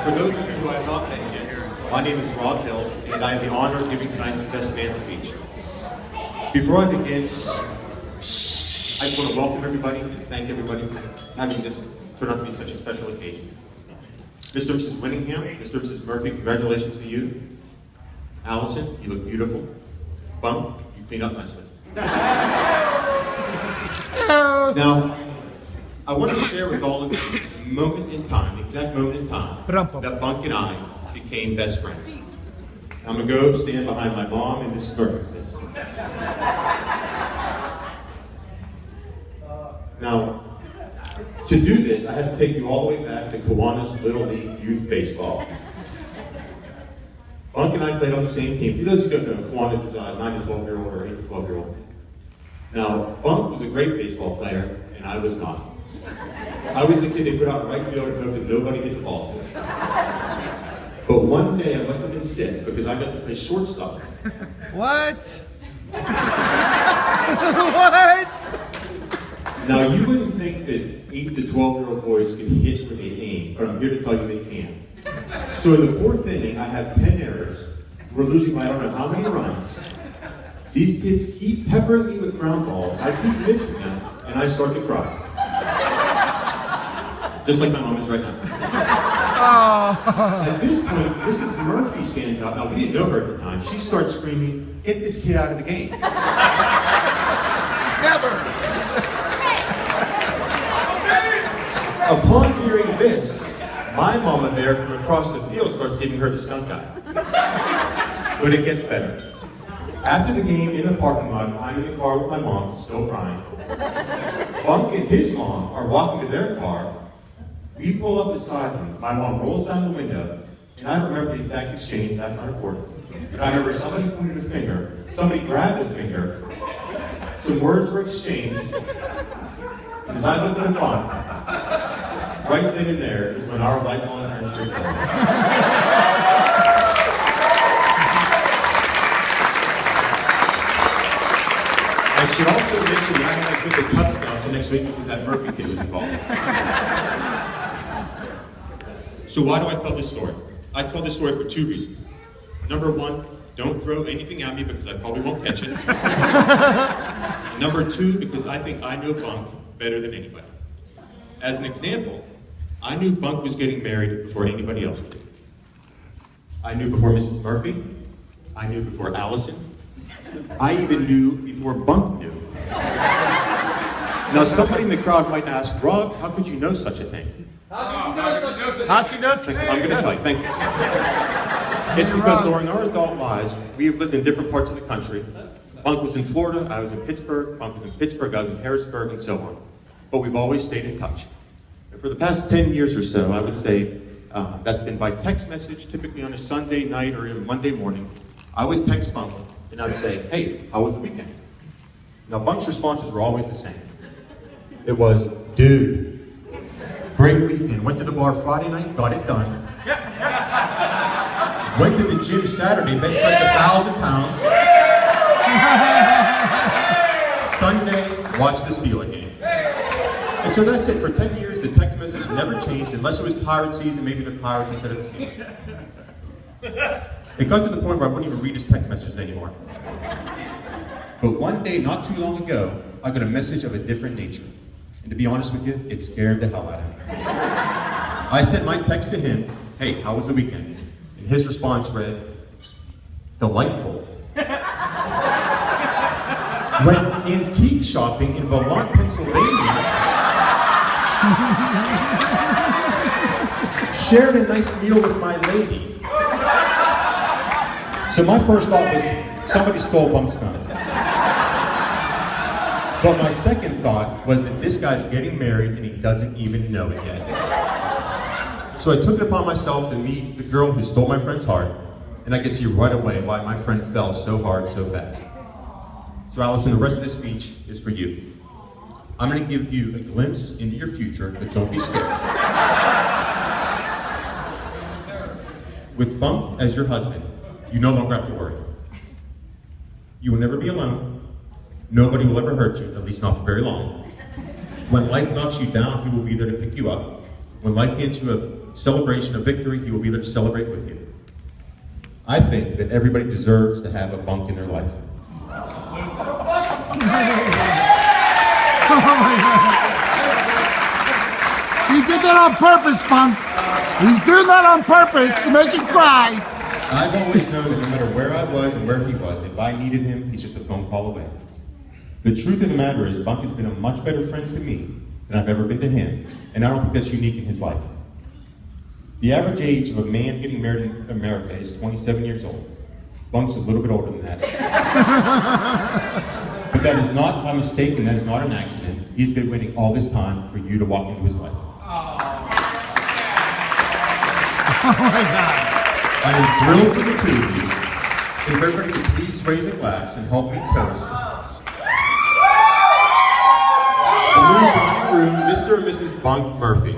For those of you who I have not met yet, my name is Rob Hill, and I have the honor of giving tonight's Best Man speech. Before I begin, I just want to welcome everybody and thank everybody for having this turn out to be such a special occasion. Mr. and Mrs. Winningham, Mr. and Mrs. Murphy, congratulations to you. Allison, you look beautiful. Bunk, you clean up nicely. Now, I want to share with all of you the moment in time, the exact moment in time, that Bunk and I became best friends. I'm going to go stand behind my mom and Mrs. Murphy for this. Now, to do this, I had to take you all the way back to Kiwanis Little League Youth Baseball. Bunk and I played on the same team. For those who don't know, Kiwanis is a 9 to 12-year-old or 8 to 12-year-old. Now, Bunk was a great baseball player, and I was not. I was the kid they put out in right field and hoped that nobody hit the ball to it. But one day I must have been sick because I got to play shortstop. What? What? Now, you wouldn't think that 8 to 12-year-old boys can hit where they aim, but I'm here to tell you they can. So in the fourth inning, I have 10 errors. We're losing by I don't know how many runs. These kids keep peppering me with ground balls. I keep missing them, and I start to cry. Just like my mom is right now. At this point, Mrs. Murphy stands up. Now, we didn't know her at the time. She starts screaming, "Get this kid out of the game." Never. Upon hearing this, my mama bear from across the field starts giving her the skunk eye. But it gets better. After the game, in the parking lot, I'm in the car with my mom, still crying. Bunk and his mom are walking to their car. We pull up beside them. My mom rolls down the window, and I don't remember the exact exchange, that's not important. But I remember somebody pointed a finger, somebody grabbed a finger, some words were exchanged, and as I looked at Bunk, right then and there is when our lifelong friendship started. I should also mention that I had to put the Cub Scouts the next week because that Murphy kid was involved. So why do I tell this story? I tell this story for two reasons. Number one, don't throw anything at me because I probably won't catch it. And number two, because I think I know Bunk better than anybody. As an example, I knew Bunk was getting married before anybody else did. I knew before Mrs. Murphy. I knew before Allison. I even knew before Bunk knew. Now somebody in the crowd might ask, "Rob, how could you know such a thing?" How'd you know such a thing? I'm going to tell you, thank you. It's because during our adult lives, we have lived in different parts of the country. Bunk was in Florida, I was in Pittsburgh, Bunk was in Pittsburgh, I was in Harrisburg, and so on. But we've always stayed in touch. And for the past 10 years or so, I would say that's been by text message, typically on a Sunday night or a Monday morning. I would text Bunk, and I would say, "Hey, how was the weekend?" Now, Bunk's responses were always the same. It was, "Dude, great weekend. Went to the bar Friday night, got it done. Went to the gym Saturday, bench pressed 1,000 pounds. Sunday, watched the Steelers game." And so that's it. For 10 years, the text message never changed, unless it was Pirate season, maybe the Pirates instead of the Steelers. It got to the point where I wouldn't even read his text messages anymore. But one day, not too long ago, I got a message of a different nature. And to be honest with you, it scared the hell out of me. I sent my text to him, "Hey, how was the weekend?" And his response read, "Delightful." Went antique shopping in Vermont, Pennsylvania. Shared a nice meal with my lady. So my first thought was, somebody stole Bunk's phone. But my second thought was that this guy's getting married and he doesn't even know it yet. So I took it upon myself to meet the girl who stole my friend's heart, and I could see right away why my friend fell so hard so fast. So Allison, the rest of this speech is for you. I'm going to give you a glimpse into your future, but don't be scared. With Bunk as your husband, you no longer have to worry. You will never be alone. Nobody will ever hurt you, at least not for very long. When life knocks you down, he will be there to pick you up. When life hands you a celebration of victory, he will be there to celebrate with you. I think that everybody deserves to have a bunk in their life. He did that on purpose, Bunk. He's doing that on purpose to make you cry. I've always known that no matter where I was and where he was, if I needed him, he's just a phone call away. The truth of the matter is, Bunk has been a much better friend to me than I've ever been to him, and I don't think that's unique in his life. The average age of a man getting married in America is 27 years old. Bunk's a little bit older than that. But that is not a mistake, and that is not an accident. He's been waiting all this time for you to walk into his life. Oh my God. I am thrilled for the two of you. If everybody could please raise a glass and help me toast. The new bride and groom, Mr. and Mrs. Bunk Murphy.